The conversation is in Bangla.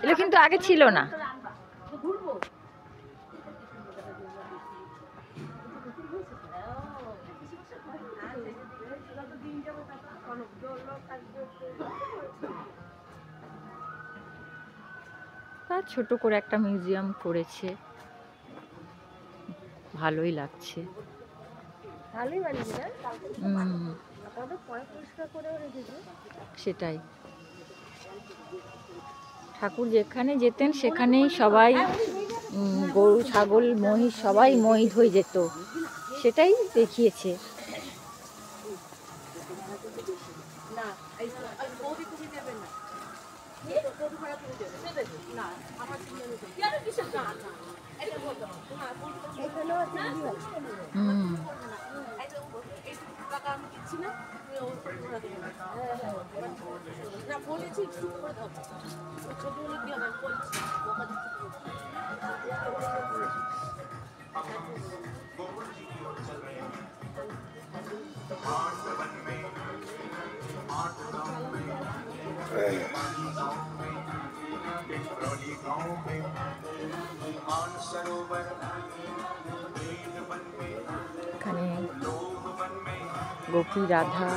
এগুলো কিন্তু আগে ছিল না। ছোট করে একটা মিউজিয়াম করেছে, ভালোই লাগছে। সেটাই, ঠাকুর যেখানে যেতেন সেখানেই সবাই গরু ছাগল মহিষ সবাই মহিষ হয়ে যেত, সেটাই দেখিয়েছে। এখানে গোপী রাধা